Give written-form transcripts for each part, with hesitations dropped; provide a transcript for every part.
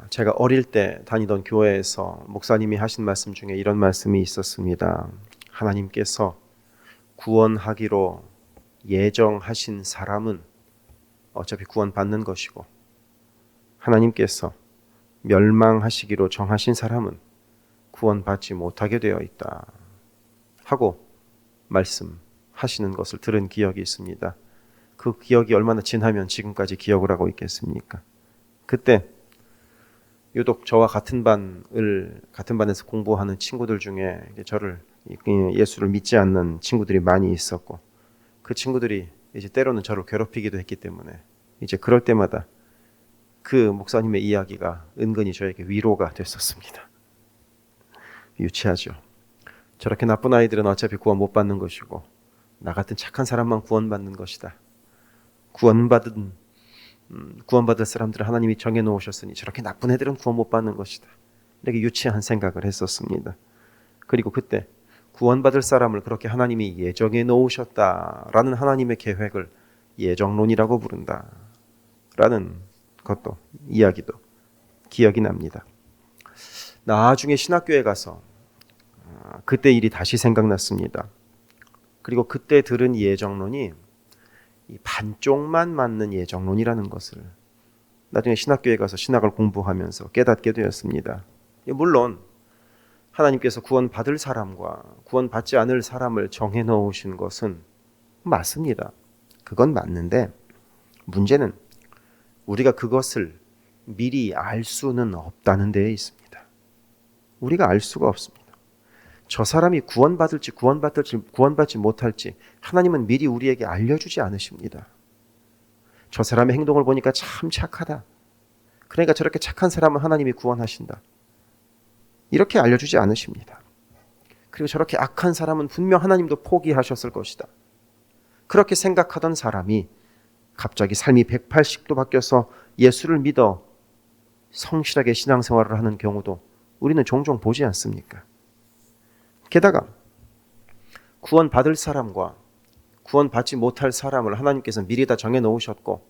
제가 어릴 때 다니던 교회에서 목사님이 하신 말씀 중에 이런 말씀이 있었습니다. 하나님께서 구원하기로 예정하신 사람은 어차피 구원받는 것이고, 하나님께서 멸망하시기로 정하신 사람은 구원받지 못하게 되어 있다 하고 말씀하시는 것을 들은 기억이 있습니다. 그 기억이 얼마나 지나면 지금까지 기억을 하고 있겠습니까? 그때 유독 저와 같은 반에서 공부하는 친구들 중에 저를 예수를 믿지 않는 친구들이 많이 있었고, 그 친구들이 이제 때로는 저를 괴롭히기도 했기 때문에 이제 그럴 때마다 그 목사님의 이야기가 은근히 저에게 위로가 됐었습니다. 유치하죠. 저렇게 나쁜 아이들은 어차피 구원 못 받는 것이고, 나 같은 착한 사람만 구원받는 것이다. 구원받을 사람들을 하나님이 정해놓으셨으니 저렇게 나쁜 애들은 구원 못 받는 것이다. 이렇게 유치한 생각을 했었습니다. 그리고 그때 구원받을 사람을 그렇게 하나님이 예정해 놓으셨다라는 하나님의 계획을 예정론이라고 부른다라는 것도, 이야기도 기억이 납니다. 나중에 신학교에 가서 그때 일이 다시 생각났습니다. 그리고 그때 들은 예정론이 이 반쪽만 맞는 예정론이라는 것을 나중에 신학교에 가서 신학을 공부하면서 깨닫게 되었습니다. 물론 하나님께서 구원받을 사람과 구원받지 않을 사람을 정해 놓으신 것은 맞습니다. 그건 맞는데, 문제는 우리가 그것을 미리 알 수는 없다는 데에 있습니다. 우리가 알 수가 없습니다. 저 사람이 구원받을지 구원받지 못할지 하나님은 미리 우리에게 알려주지 않으십니다. 저 사람의 행동을 보니까 참 착하다, 그러니까 저렇게 착한 사람은 하나님이 구원하신다, 이렇게 알려주지 않으십니다. 그리고 저렇게 악한 사람은 분명 하나님도 포기하셨을 것이다, 그렇게 생각하던 사람이 갑자기 삶이 180도 바뀌어서 예수를 믿어 성실하게 신앙생활을 하는 경우도 우리는 종종 보지 않습니까? 게다가 구원받을 사람과 구원받지 못할 사람을 하나님께서 미리 다 정해 놓으셨고,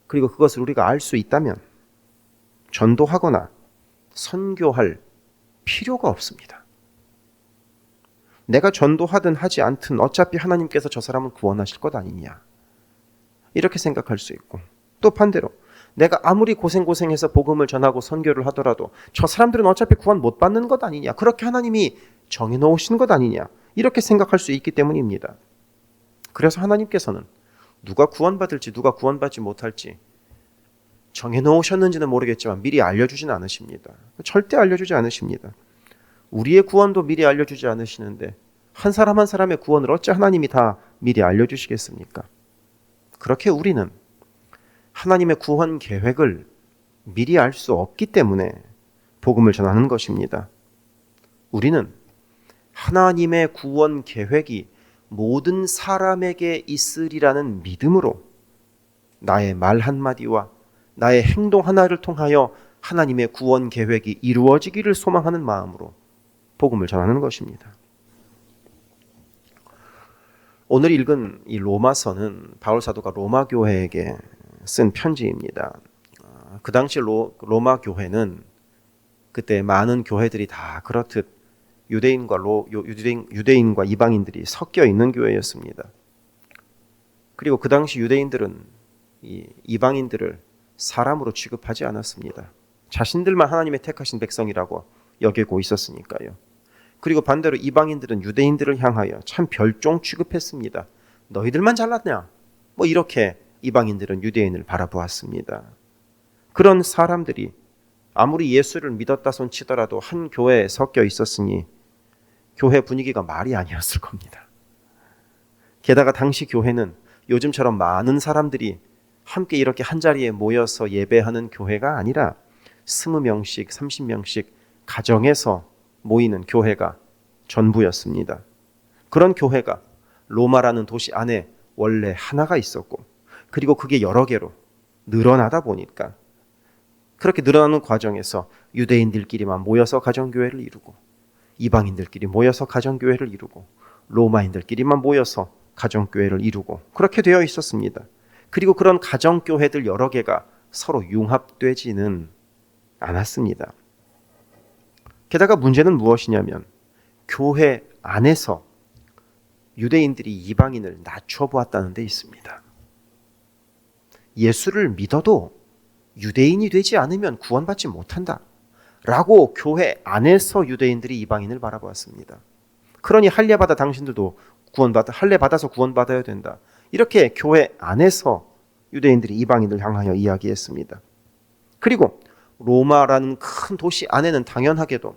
그리고 그것을 우리가 알 수 있다면 전도하거나 선교할 필요가 없습니다. 내가 전도하든 하지 않든 어차피 하나님께서 저 사람은 구원하실 것 아니냐, 이렇게 생각할 수 있고, 또 반대로 내가 아무리 고생해서 복음을 전하고 선교를 하더라도 저 사람들은 어차피 구원 못 받는 것 아니냐, 그렇게 하나님이 정해놓으신 것 아니냐, 이렇게 생각할 수 있기 때문입니다. 그래서 하나님께서는 누가 구원받을지 누가 구원받지 못할지 정해놓으셨는지는 모르겠지만 미리 알려주진 않으십니다. 절대 알려주지 않으십니다. 우리의 구원도 미리 알려주지 않으시는데 한 사람 한 사람의 구원을 어찌 하나님이 다 미리 알려주시겠습니까? 그렇게 우리는 하나님의 구원 계획을 미리 알 수 없기 때문에 복음을 전하는 것입니다. 우리는 하나님의 구원 계획이 모든 사람에게 있으리라는 믿음으로 나의 말 한마디와 나의 행동 하나를 통하여 하나님의 구원 계획이 이루어지기를 소망하는 마음으로 복음을 전하는 것입니다. 오늘 읽은 이 로마서는 바울 사도가 로마 교회에게 쓴 편지입니다. 그 당시 로마 교회는 그때 많은 교회들이 다 그렇듯 유대인과 이방인들이 섞여 있는 교회였습니다. 그리고 그 당시 유대인들은 이 이방인들을 사람으로 취급하지 않았습니다. 자신들만 하나님의 택하신 백성이라고 여기고 있었으니까요. 그리고 반대로 이방인들은 유대인들을 향하여 참 별종 취급했습니다. 너희들만 잘났냐? 이렇게 이방인들은 유대인을 바라보았습니다. 그런 사람들이 아무리 예수를 믿었다 손 치더라도 한 교회에 섞여 있었으니 교회 분위기가 말이 아니었을 겁니다. 게다가 당시 교회는 요즘처럼 많은 사람들이 함께 이렇게 한자리에 모여서 예배하는 교회가 아니라 20명씩 30명씩 가정에서 모이는 교회가 전부였습니다. 그런 교회가 로마라는 도시 안에 원래 하나가 있었고, 그리고 그게 여러 개로 늘어나다 보니까 그렇게 늘어나는 과정에서 유대인들끼리만 모여서 가정교회를 이루고, 이방인들끼리 모여서 가정교회를 이루고, 로마인들끼리만 모여서 가정교회를 이루고, 그렇게 되어 있었습니다. 그리고 그런 가정교회들 여러 개가 서로 융합되지는 않았습니다. 게다가 문제는 무엇이냐면 교회 안에서 유대인들이 이방인을 낮춰보았다는 데 있습니다. 예수를 믿어도 유대인이 되지 않으면 구원받지 못한다 라고 교회 안에서 유대인들이 이방인을 바라보았습니다. 그러니 할례받아 당신들도 할례받아서 구원받아야 된다. 이렇게 교회 안에서 유대인들이 이방인을 향하여 이야기했습니다. 그리고 로마라는 큰 도시 안에는 당연하게도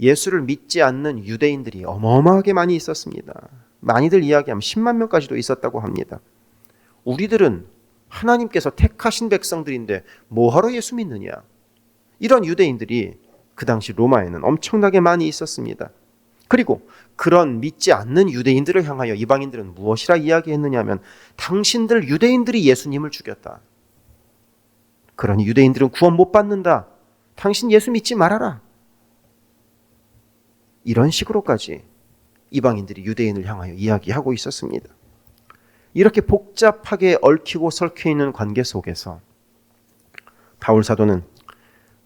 예수를 믿지 않는 유대인들이 어마어마하게 많이 있었습니다. 많이들 이야기하면 10만 명까지도 있었다고 합니다. 우리들은 하나님께서 택하신 백성들인데 뭐하러 예수 믿느냐? 이런 유대인들이 그 당시 로마에는 엄청나게 많이 있었습니다. 그리고 그런 믿지 않는 유대인들을 향하여 이방인들은 무엇이라 이야기했느냐 하면 당신들 유대인들이 예수님을 죽였다. 그러니 유대인들은 구원 못 받는다. 당신 예수 믿지 말아라. 이런 식으로까지 이방인들이 유대인을 향하여 이야기하고 있었습니다. 이렇게 복잡하게 얽히고 설켜 있는 관계 속에서 바울 사도는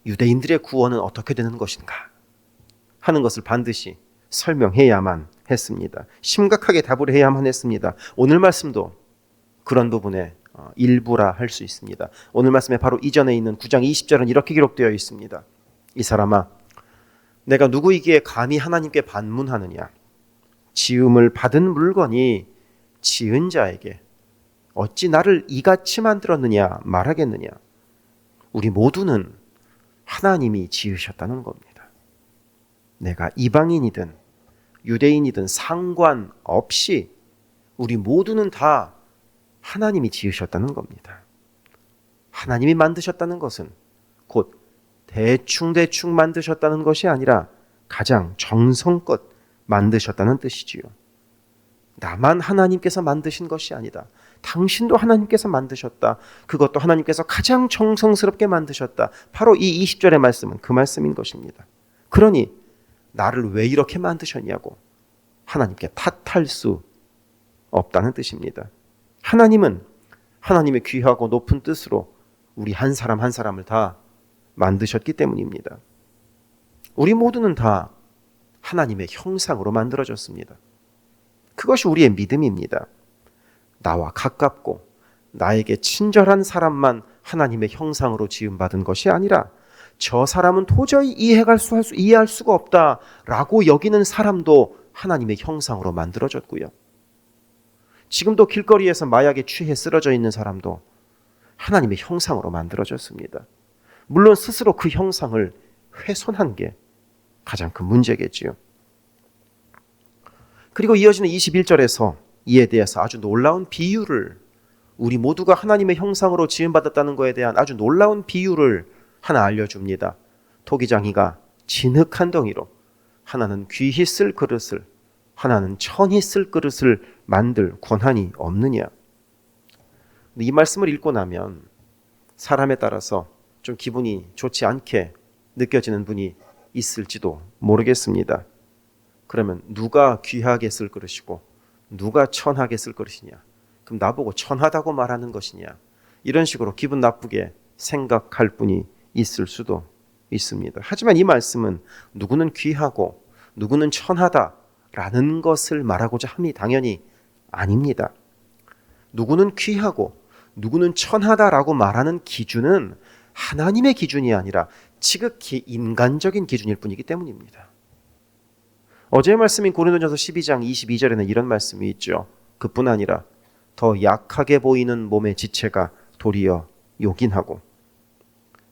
유대인들의 구원은 어떻게 되는 것인가 하는 것을 반드시 설명해야만 했습니다. 심각하게 답을 해야만 했습니다. 오늘 말씀도 그런 부분에 일부라 할 수 있습니다. 오늘 말씀에 바로 이전에 있는 9장 20절은 이렇게 기록되어 있습니다. 이 사람아, 내가 누구이기에 감히 하나님께 반문하느냐? 지음을 받은 물건이 지은 자에게 어찌 나를 이같이 만들었느냐 말하겠느냐? 우리 모두는 하나님이 지으셨다는 겁니다. 내가 이방인이든 유대인이든 상관없이 우리 모두는 다 하나님이 지으셨다는 겁니다. 하나님이 만드셨다는 것은 곧 대충 만드셨다는 것이 아니라 가장 정성껏 만드셨다는 뜻이지요. 나만 하나님께서 만드신 것이 아니다. 당신도 하나님께서 만드셨다. 그것도 하나님께서 가장 정성스럽게 만드셨다. 바로 이 20절의 말씀은 그 말씀인 것입니다. 그러니 나를 왜 이렇게 만드셨냐고 하나님께 탓할 수 없다는 뜻입니다. 하나님은 하나님의 귀하고 높은 뜻으로 우리 한 사람 한 사람을 다 만드셨기 때문입니다. 우리 모두는 다 하나님의 형상으로 만들어졌습니다. 그것이 우리의 믿음입니다. 나와 가깝고 나에게 친절한 사람만 하나님의 형상으로 지음받은 것이 아니라 저 사람은 도저히 이해할 수가 없다라고 여기는 사람도 하나님의 형상으로 만들어졌고요. 지금도 길거리에서 마약에 취해 쓰러져 있는 사람도 하나님의 형상으로 만들어졌습니다. 물론 스스로 그 형상을 훼손한 게 가장 큰 문제겠지요. 그리고 이어지는 21절에서 이에 대해서 아주 놀라운 비유를, 우리 모두가 하나님의 형상으로 지음받았다는 것에 대한 아주 놀라운 비유를 하나 알려줍니다. 토기장이가 진흙 한 덩이로 하나는 귀히 쓸 그릇을, 하나는 천히 쓸 그릇을 만들 권한이 없느냐. 이 말씀을 읽고 나면 사람에 따라서 좀 기분이 좋지 않게 느껴지는 분이 있을지도 모르겠습니다. 그러면 누가 귀하게 쓸 그릇이고 누가 천하게 쓸 그릇이냐? 그럼 나보고 천하다고 말하는 것이냐? 이런 식으로 기분 나쁘게 생각할 분이 있을 수도 있습니다. 하지만 이 말씀은 누구는 귀하고 누구는 천하다라는 것을 말하고자 함이 당연히 아닙니다. 누구는 귀하고 누구는 천하다라고 말하는 기준은 하나님의 기준이 아니라 지극히 인간적인 기준일 뿐이기 때문입니다. 어제의 말씀인 고린도전서 12장 22절에는 이런 말씀이 있죠. 그뿐 아니라 더 약하게 보이는 몸의 지체가 도리어 요긴하고,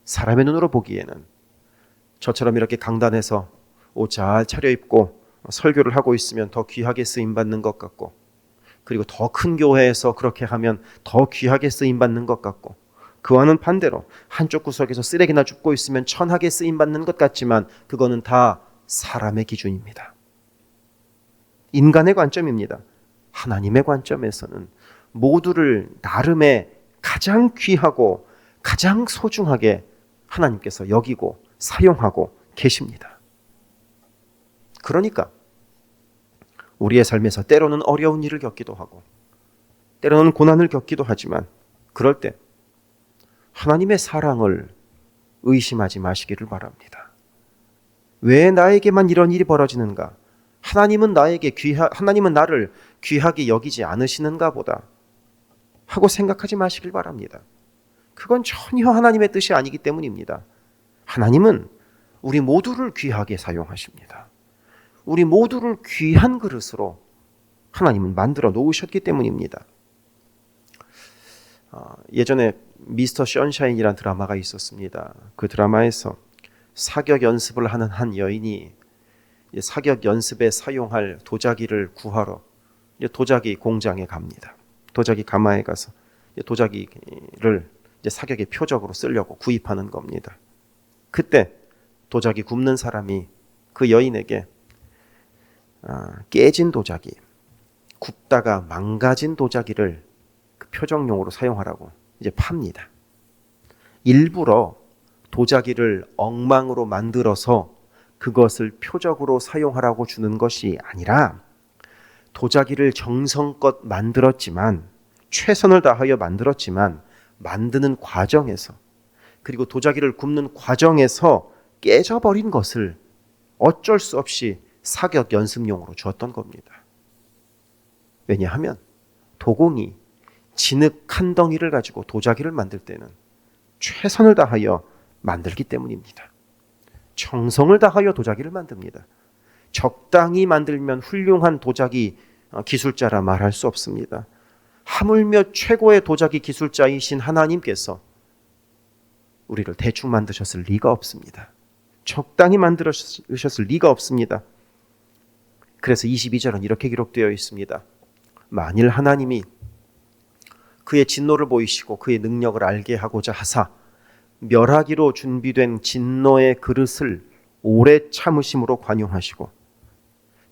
사람의 눈으로 보기에는 저처럼 이렇게 강단에서 옷 잘 차려입고 설교를 하고 있으면 더 귀하게 쓰임받는 것 같고, 그리고 더 큰 교회에서 그렇게 하면 더 귀하게 쓰임받는 것 같고, 그와는 반대로 한쪽 구석에서 쓰레기나 줍고 있으면 천하게 쓰임받는 것 같지만 그거는 다 사람의 기준입니다. 인간의 관점입니다. 하나님의 관점에서는 모두를 나름의 가장 귀하고 가장 소중하게 하나님께서 여기고 사용하고 계십니다. 그러니까 우리의 삶에서 때로는 어려운 일을 겪기도 하고 때로는 고난을 겪기도 하지만 그럴 때 하나님의 사랑을 의심하지 마시기를 바랍니다. 왜 나에게만 이런 일이 벌어지는가? 하나님은 나를 귀하게 여기지 않으시는가 보다 하고 생각하지 마시길 바랍니다. 그건 전혀 하나님의 뜻이 아니기 때문입니다. 하나님은 우리 모두를 귀하게 사용하십니다. 우리 모두를 귀한 그릇으로 하나님은 만들어 놓으셨기 때문입니다. 예전에 미스터 션샤인이라는 드라마가 있었습니다. 그 드라마에서 사격 연습을 하는 한 여인이 사격 연습에 사용할 도자기를 구하러 도자기 공장에 갑니다. 도자기 가마에 가서 도자기를 사격의 표적으로 쓰려고 구입하는 겁니다. 그때 도자기 굽는 사람이 그 여인에게 깨진 도자기, 굽다가 망가진 도자기를 그 표적용으로 사용하라고 팝니다. 일부러 도자기를 엉망으로 만들어서 그것을 표적으로 사용하라고 주는 것이 아니라 도자기를 정성껏 만들었지만 최선을 다하여 만들었지만 만드는 과정에서 그리고 도자기를 굽는 과정에서 깨져버린 것을 어쩔 수 없이 사격 연습용으로 주었던 겁니다. 왜냐하면 도공이 진흙 한 덩이를 가지고 도자기를 만들 때는 최선을 다하여 만들기 때문입니다. 정성을 다하여 도자기를 만듭니다. 적당히 만들면 훌륭한 도자기 기술자라 말할 수 없습니다. 하물며 최고의 도자기 기술자이신 하나님께서 우리를 대충 만드셨을 리가 없습니다. 적당히 만드셨을 리가 없습니다. 그래서 22절은 이렇게 기록되어 있습니다. 만일 하나님이 그의 진노를 보이시고 그의 능력을 알게 하고자 하사 멸하기로 준비된 진노의 그릇을 오래 참으심으로 관용하시고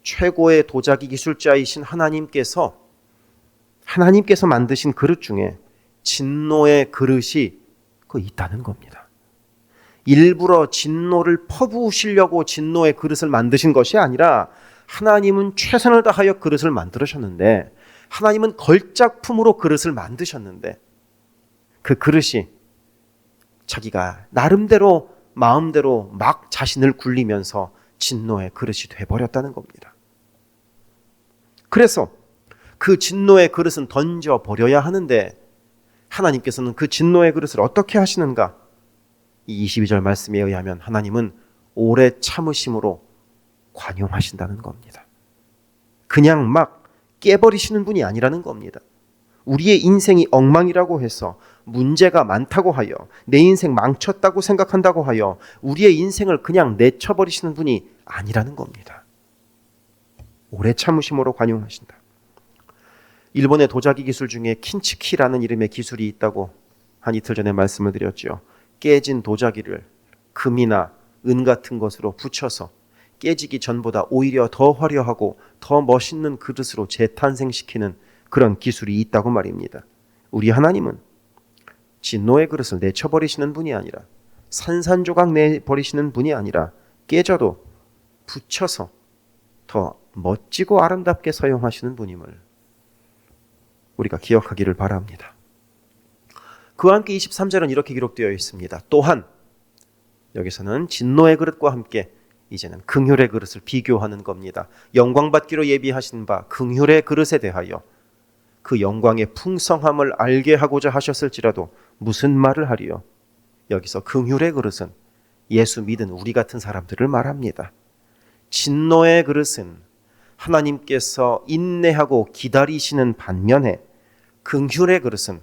최고의 도자기 기술자이신 하나님께서 만드신 그릇 중에 진노의 그릇이 있다는 겁니다. 일부러 진노를 퍼부으시려고 진노의 그릇을 만드신 것이 아니라 하나님은 최선을 다하여 그릇을 만들으셨는데 하나님은 걸작품으로 그릇을 만드셨는데 그 그릇이 자기가 나름대로 마음대로 막 자신을 굴리면서 진노의 그릇이 돼버렸다는 겁니다. 그래서 그 진노의 그릇은 던져버려야 하는데 하나님께서는 그 진노의 그릇을 어떻게 하시는가? 이 22절 말씀에 의하면 하나님은 오래 참으심으로 관용하신다는 겁니다. 그냥 막 깨버리시는 분이 아니라는 겁니다. 우리의 인생이 엉망이라고 해서 문제가 많다고 하여 내 인생 망쳤다고 생각한다고 하여 우리의 인생을 그냥 내쳐버리시는 분이 아니라는 겁니다. 오래 참으심으로 관용하신다. 일본의 도자기 기술 중에 킨츠키라는 이름의 기술이 있다고 한 이틀 전에 말씀을 드렸죠. 깨진 도자기를 금이나 은 같은 것으로 붙여서 깨지기 전보다 오히려 더 화려하고 더 멋있는 그릇으로 재탄생시키는 그런 기술이 있다고 말입니다. 우리 하나님은 진노의 그릇을 내쳐버리시는 분이 아니라 산산조각 내버리시는 분이 아니라 깨져도 붙여서 더 멋지고 아름답게 사용하시는 분임을 우리가 기억하기를 바랍니다. 그와 함께 23절은 이렇게 기록되어 있습니다. 또한 여기서는 진노의 그릇과 함께 이제는 긍휼의 그릇을 비교하는 겁니다. 영광받기로 예비하신 바 긍휼의 그릇에 대하여 그 영광의 풍성함을 알게 하고자 하셨을지라도 무슨 말을 하리요? 여기서 긍휼의 그릇은 예수 믿은 우리 같은 사람들을 말합니다. 진노의 그릇은 하나님께서 인내하고 기다리시는 반면에 긍휼의 그릇은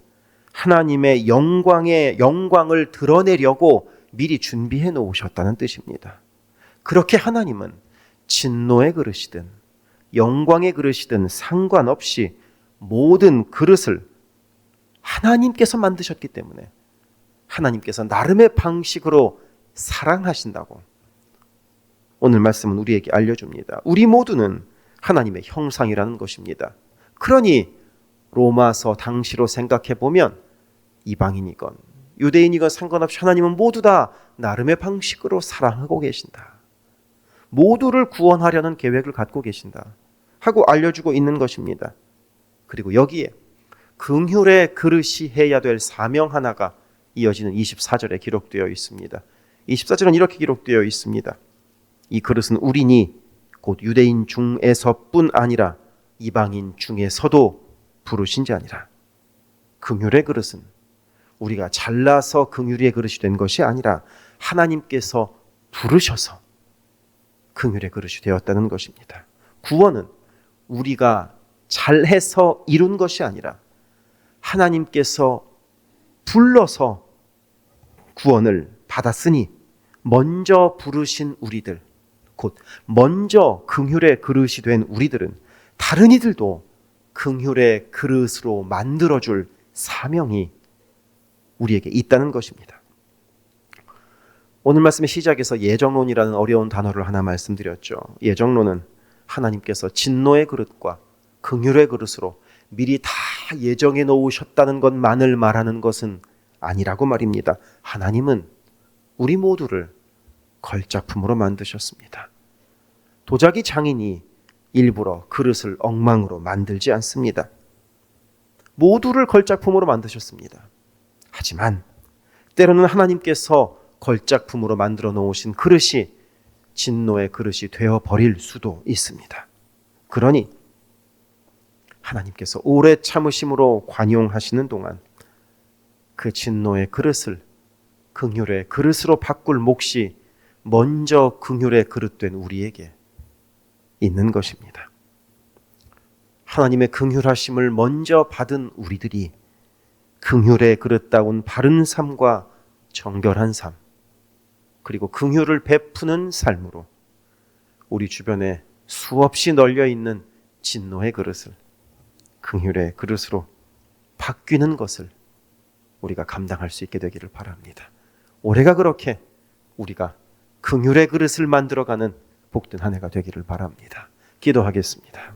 하나님의 영광을 드러내려고 미리 준비해 놓으셨다는 뜻입니다. 그렇게 하나님은 진노의 그릇이든 영광의 그릇이든 상관없이 모든 그릇을 하나님께서 만드셨기 때문에 하나님께서 나름의 방식으로 사랑하신다고 오늘 말씀은 우리에게 알려줍니다. 우리 모두는 하나님의 형상이라는 것입니다. 그러니 로마서 당시로 생각해보면 이방인이건 유대인이건 상관없이 하나님은 모두 다 나름의 방식으로 사랑하고 계신다. 모두를 구원하려는 계획을 갖고 계신다 하고 알려주고 있는 것입니다. 그리고 여기에 긍휼의 그릇이 해야 될 사명 하나가 이어지는 24절에 기록되어 있습니다. 24절은 이렇게 기록되어 있습니다. 이 그릇은 우리니 곧 유대인 중에서뿐 아니라 이방인 중에서도 부르신 자니라. 긍휼의 그릇은 우리가 잘나서 긍휼의 그릇이 된 것이 아니라 하나님께서 부르셔서 긍휼의 그릇이 되었다는 것입니다. 구원은 우리가 잘해서 이룬 것이 아니라 하나님께서 불러서 구원을 받았으니 먼저 부르신 우리들, 곧 먼저 긍휼의 그릇이 된 우리들은 다른 이들도 긍휼의 그릇으로 만들어줄 사명이 우리에게 있다는 것입니다. 오늘 말씀의 시작에서 예정론이라는 어려운 단어를 하나 말씀드렸죠. 예정론은 하나님께서 진노의 그릇과 긍휼의 그릇으로 미리 다 예정해 놓으셨다는 것만을 말하는 것은 아니라고 말입니다. 하나님은 우리 모두를 걸작품으로 만드셨습니다. 도자기 장인이 일부러 그릇을 엉망으로 만들지 않습니다. 모두를 걸작품으로 만드셨습니다. 하지만 때로는 하나님께서 걸작품으로 만들어 놓으신 그릇이 진노의 그릇이 되어 버릴 수도 있습니다. 그러니 하나님께서 오래 참으심으로 관용하시는 동안 그 진노의 그릇을 긍휼의 그릇으로 바꿀 몫이 먼저 긍휼의 그릇된 우리에게 있는 것입니다. 하나님의 긍휼하심을 먼저 받은 우리들이 긍휼의 그릇다운 바른 삶과 정결한 삶, 그리고 긍휼을 베푸는 삶으로 우리 주변에 수없이 널려 있는 진노의 그릇을 긍휼의 그릇으로 바뀌는 것을 우리가 감당할 수 있게 되기를 바랍니다. 올해가 그렇게 우리가 긍휼의 그릇을 만들어가는 복된 한 해가 되기를 바랍니다. 기도하겠습니다.